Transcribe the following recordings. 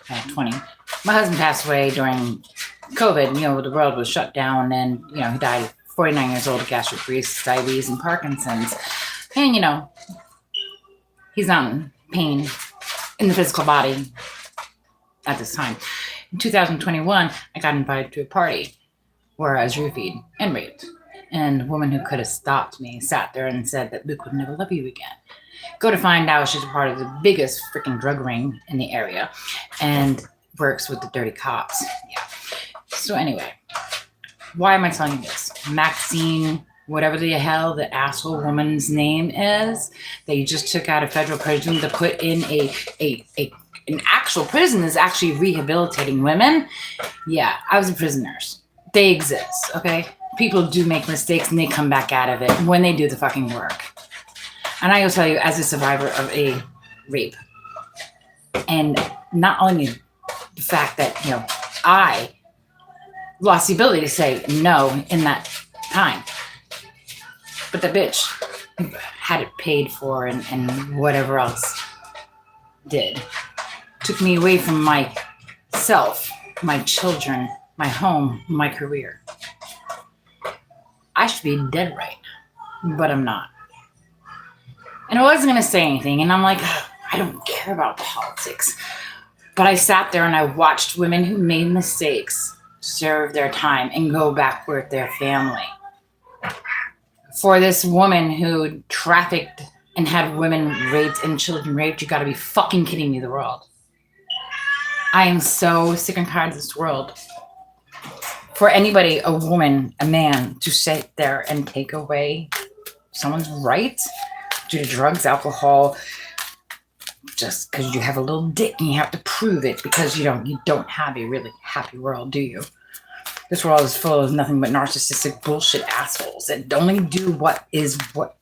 20. My husband passed away during COVID. The world was shut down, and he died at 49 years old of gastric diabetes and Parkinson's. And he's not in pain in the physical body at this time. In 2021, I got invited to a party where I was roofied and raped. And a woman who could have stopped me sat there and said that Luke would never love you again. Go to find out she's a part of the biggest freaking drug ring in the area and works with the dirty cops. Yeah. So anyway, why am I telling you this? Maxine, whatever the hell the asshole woman's name is, that you just took out of federal prison to put in an actual prison is actually rehabilitating women. Yeah, I was a prison nurse. They exist, okay? People do make mistakes and they come back out of it when they do the fucking work. And I will tell you, as a survivor of a rape, and not only the fact that, I lost the ability to say no in that time, but the bitch had it paid for and whatever else did. Took me away from myself, my children, my home, my career. I should be dead right now, but I'm not. And I wasn't going to say anything, and I'm like, I don't care about politics. But I sat there and I watched women who made mistakes serve their time and go back with their family. For this woman who trafficked and had women raped and children raped, you gotta be fucking kidding me, the world. I am so sick and tired of this world. For anybody, a woman, a man, to sit there and take away someone's rights due to drugs, alcohol, just because you have a little dick and you have to prove it because you don't have a really happy world, do you? This world is full of nothing but narcissistic bullshit assholes that only do what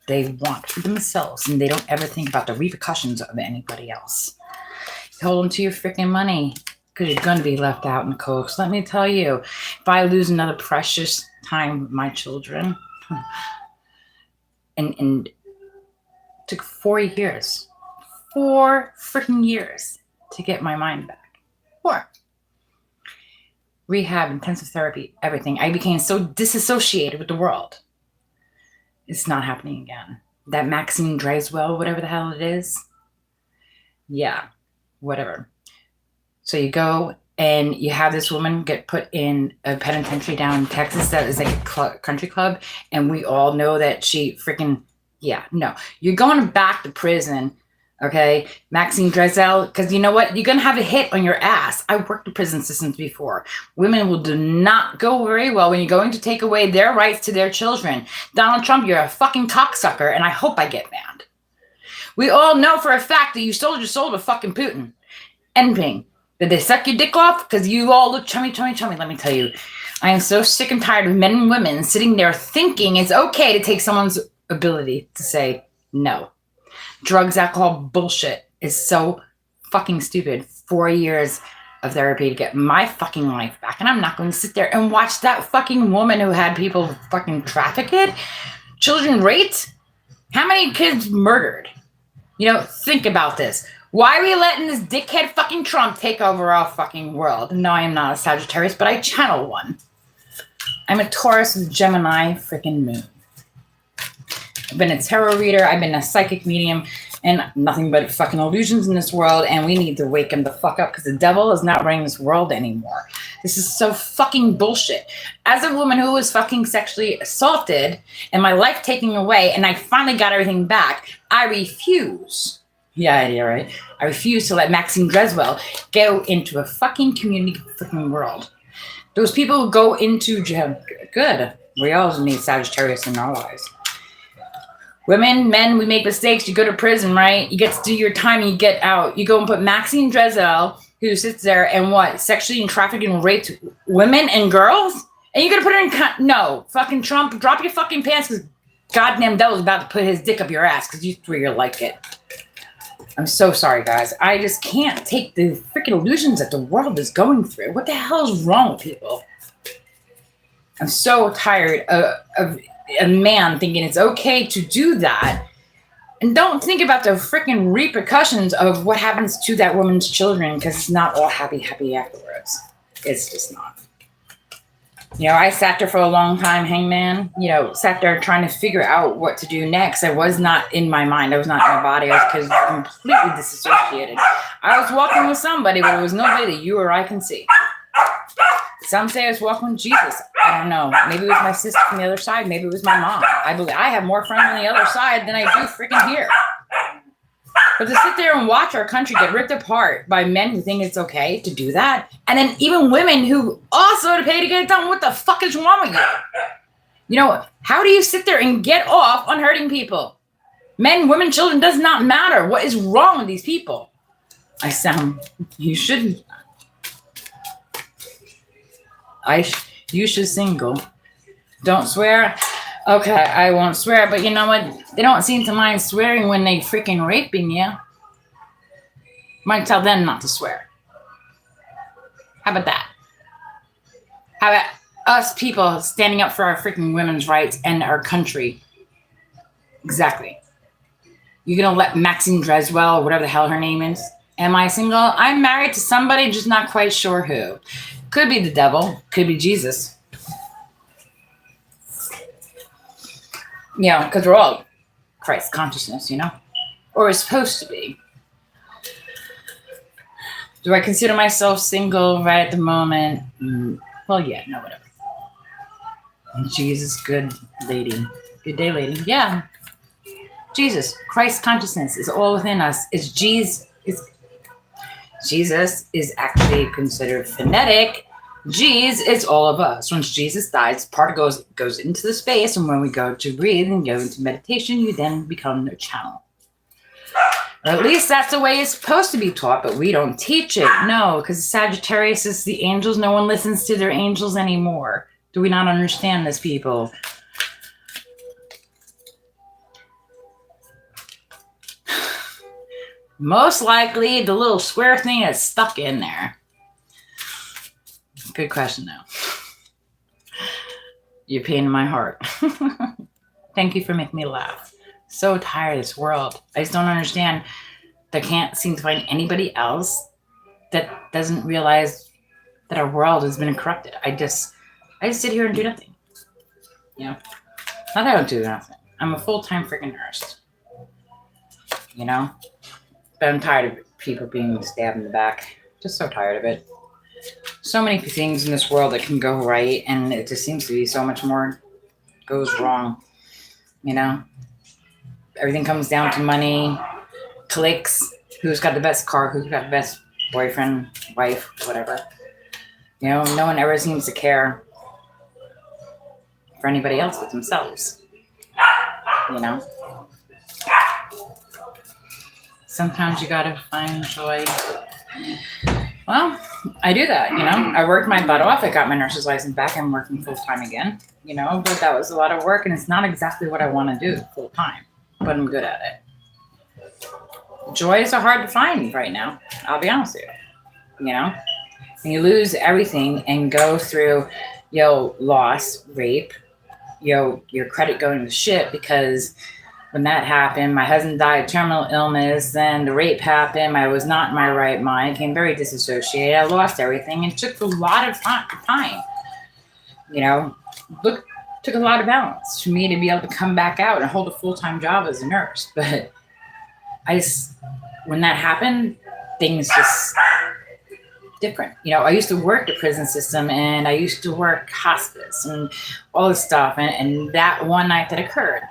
they want for themselves, and they don't ever think about the repercussions of anybody else. Hold on to your freaking money because you're going to be left out in the cold. So let me tell you, if I lose another precious time with my children, and it took 4 years, 4 freaking years to get my mind back. 4. Rehab, intensive therapy, everything. I became so disassociated with the world. It's not happening again. That Maxine Dryswell, whatever the hell it is. Yeah, whatever. So you go and you have this woman get put in a penitentiary down in Texas that is like a country club. And we all know that she freaking, no. You're going back to prison. Okay, Maxine Drysdale, because you know what? You're going to have a hit on your ass. I worked in prison systems before. Women do not go very well when you're going to take away their rights to their children. Donald Trump, you're a fucking cocksucker, and I hope I get banned. We all know for a fact that you sold your soul to fucking Putin and Ping. Did they suck your dick off? Because you all look chummy. Let me tell you, I am so sick and tired of men and women sitting there thinking it's okay to take someone's ability to say no. Drugs, alcohol, bullshit is so fucking stupid. 4 years of therapy to get my fucking life back. And I'm not going to sit there and watch that fucking woman who had people fucking trafficked, children raped. How many kids murdered? Think about this. Why are we letting this dickhead fucking Trump take over our fucking world? No, I am not a Sagittarius, but I channel one. I'm a Taurus with Gemini freaking moon. I've been a tarot reader. I've been a psychic medium, and nothing but fucking illusions in this world. And we need to wake him the fuck up because the devil is not running this world anymore. This is so fucking bullshit. As a woman who was fucking sexually assaulted and my life taken away, and I finally got everything back, I refuse. Yeah, right. I refuse to let Maxine Drysdale go into a fucking community freaking world. Those people who go into jail. Good. We all need Sagittarius in our lives. Women, men, we make mistakes. You go to prison, right? You get to do your time and you get out. You go and put Maxine Drysdale, who sits there and sexually and trafficked and raped women and girls? And you're going to put her in... No. Fucking Trump, drop your fucking pants because goddamn devil's about to put his dick up your ass because you three are like it. I'm so sorry, guys. I just can't take the freaking illusions that the world is going through. What the hell is wrong with people? I'm so tired of a man thinking it's okay to do that And don't think about the freaking repercussions of what happens to that woman's children, because it's not all happy afterwards. It's just not. I sat there for a long time, hangman, sat there trying to figure out what to do next. I was not in my mind. I was not in my body. I was completely disassociated. I was walking with somebody, but it was nobody that you or I can see. Some say I was walking with Jesus. I don't know. Maybe it was my sister from the other side. Maybe it was my mom. I believe I have more friends on the other side than I do freaking here. But to sit there and watch our country get ripped apart by men who think it's okay to do that, and then even women who also pay to get it done, what the fuck is wrong with you? How do you sit there and get off on hurting people? Men, women, children, does not matter. What is wrong with these people? You shouldn't. You should single. Don't swear. Okay, I won't swear, but you know what? They don't seem to mind swearing when they freaking raping you. Might tell them not to swear. How about that? How about us people standing up for our freaking women's rights and our country? Exactly. You're gonna let Maxine Dreswell, or whatever the hell her name is. Am I single? I'm married to somebody, just not quite sure who. Could be the devil. Could be Jesus. Because we're all Christ consciousness, or we're supposed to be. Do I consider myself single right at the moment? Well, yeah, no, whatever. Jesus, good lady. Good day, lady. Yeah. Jesus, Christ consciousness is all within us. Jesus is actually considered phonetic. Jeez, it's all of us. Once Jesus dies, part goes into the space, and when we go to breathe and go into meditation, you then become the channel. Or at least that's the way it's supposed to be taught, but we don't teach it. No, because Sagittarius is the angels. No one listens to their angels anymore. Do we not understand this, people? Most likely, the little square thing is stuck in there. Good question, though. You're pain in my heart. Thank you for making me laugh. So tired of this world. I just don't understand. I can't seem to find anybody else that doesn't realize that our world has been corrupted. I just sit here and do nothing. Not that I don't do nothing. I'm a full-time freaking nurse. But I'm tired of people being stabbed in the back. Just so tired of it. So many things in this world that can go right, and it just seems to be so much more goes wrong. Everything comes down to money, clicks, who's got the best car, who's got the best boyfriend, wife, whatever. No one ever seems to care for anybody else but themselves. Sometimes you gotta find joy. Well, I do that, I worked my butt off. I got my nurse's license back. I'm working full time again, but that was a lot of work, and it's not exactly what I want to do full time, but I'm good at it. Joys are hard to find right now. I'll be honest with you. When you lose everything and go through, loss, rape, your credit going to shit because when that happened, my husband died of terminal illness, then the rape happened, I was not in my right mind, became very disassociated, I lost everything, and it took a lot of time. Took a lot of balance for me to be able to come back out and hold a full-time job as a nurse. But when that happened, things just different. I used to work the prison system, and I used to work hospice and all this stuff, and that one night that occurred,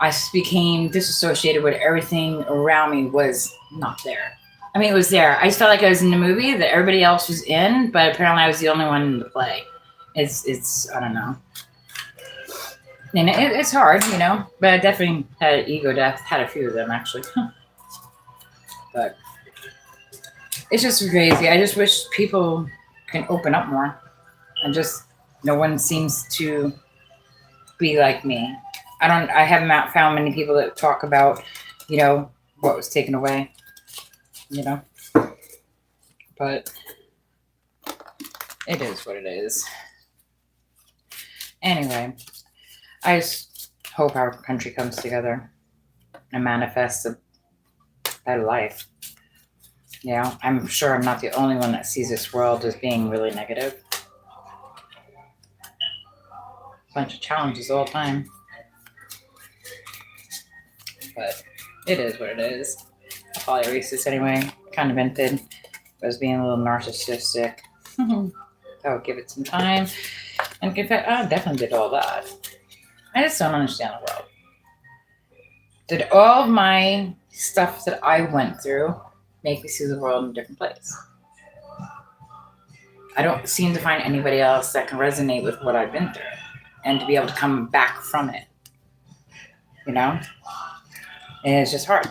I just became disassociated with everything around me was not there. I mean, it was there. I just felt like I was in the movie that everybody else was in, but apparently I was the only one in the play. It's I don't know. And it's hard, but I definitely had ego death, had a few of them actually. But it's just crazy. I just wish people can open up more, and just no one seems to be like me. I haven't found many people that talk about, what was taken away, but it is what it is. Anyway, I just hope our country comes together. and manifest a better life. You know, I'm sure I'm not the only one that sees this world as being really negative. Bunch of challenges all the time. But it is what it is. I'll probably erase this anyway. Kind of vented. I was being a little narcissistic. I'll give it some time. And confess, I definitely did all that. I just don't understand the world. Did all of my stuff that I went through make me see the world in a different place? I don't seem to find anybody else that can resonate with what I've been through and to be able to come back from it. You know? And it's just hard.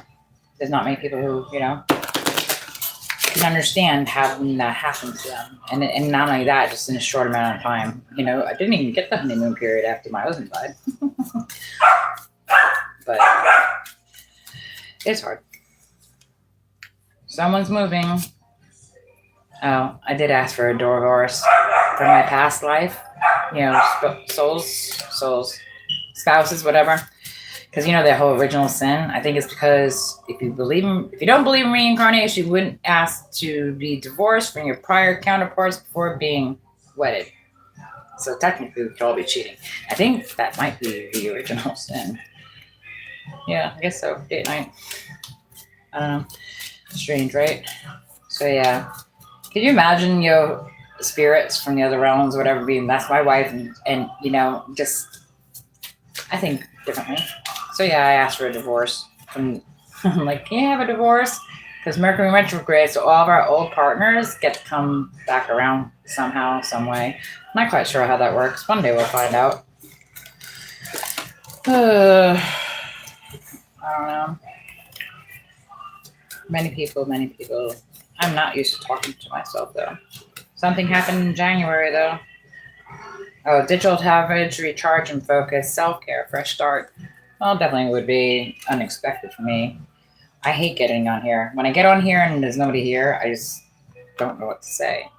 There's not many people who, you know, can understand having that happen to them. And not only that, just in a short amount of time. You know, I didn't even get the honeymoon period after my husband died. But it's hard. Someone's moving. Oh, I did ask for a divorce from my past life. You know, souls, spouses, whatever. Because, you know, the whole original sin, I think it's because if you don't believe in reincarnation, you wouldn't ask to be divorced from your prior counterparts before being wedded. So technically, we could all be cheating. I think that might be the original sin. Yeah, I guess so. Date night. I don't know. Strange, right? So, yeah. Can you imagine, you know, spirits from the other realms, whatever, being, that's my wife, and you know, just, I think differently. So yeah, I asked for a divorce. I'm like, can you have a divorce? Because Mercury retrograde, so all of our old partners get to come back around somehow, some way. I'm not quite sure how that works. One day we'll find out. I don't know. Many people. I'm not used to talking to myself, though. Something happened in January, though. Oh, digital habits, recharge and focus, self-care, fresh start. Well, definitely would be unexpected for me. I hate getting on here. When I get on here and there's nobody here, I just don't know what to say.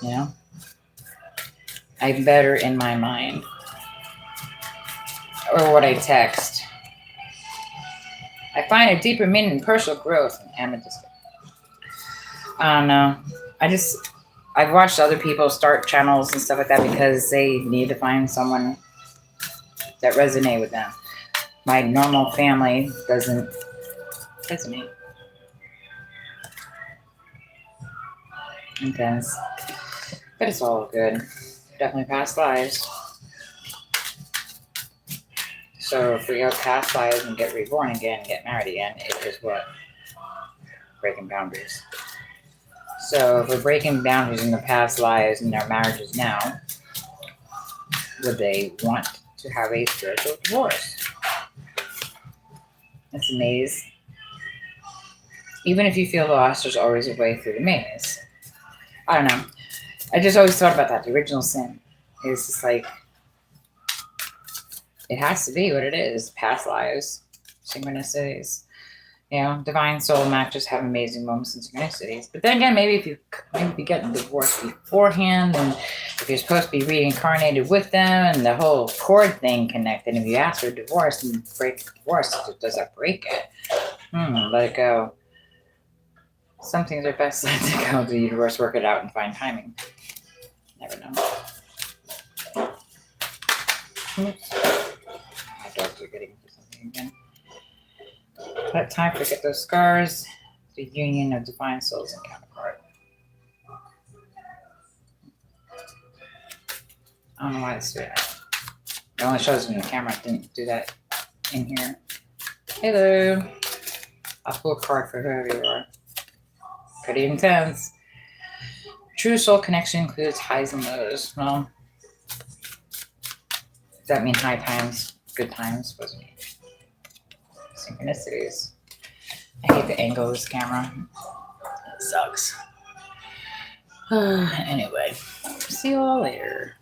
You know? I'm better in my mind. Or what I text. I find a deeper meaning in personal growth in amethyst. I don't know. I've watched other people start channels and stuff like that because they need to find someone that resonate with them. My normal family doesn't resonate. Intense. But it's all good. Definitely past lives. So if we go past lives and get reborn again, get married again, it is what? Breaking boundaries. So if we're breaking boundaries in the past lives and our marriages now, would they want to have a spiritual divorce? It's a maze. Even if you feel lost, there's always a way through the maze. I don't know. I just always thought about that. The original sin is just like, it has to be what it is. Past lives, synchronicities. You know, divine soul matches have amazing moments and synchronicities. But then again, maybe if you get divorced beforehand, and if you're supposed to be reincarnated with them, and the whole cord thing connected, if you ask for a divorce and break the divorce, does that break it? Let it go. Some things are best let it go to the universe, work it out, and find timing. Never know. Oops. My dogs are getting into something again. But time to forget those scars. The union of divine souls and counterpart. I don't know why it's doing that. It only shows me the camera. It didn't do that in here. Hello. I'll pull a card for whoever you are. Pretty intense. True soul connection includes highs and lows. Well, does that mean high times, good times? What does it mean? Synchronicities. I hate the angle of this camera. It sucks. Anyway, see you all later.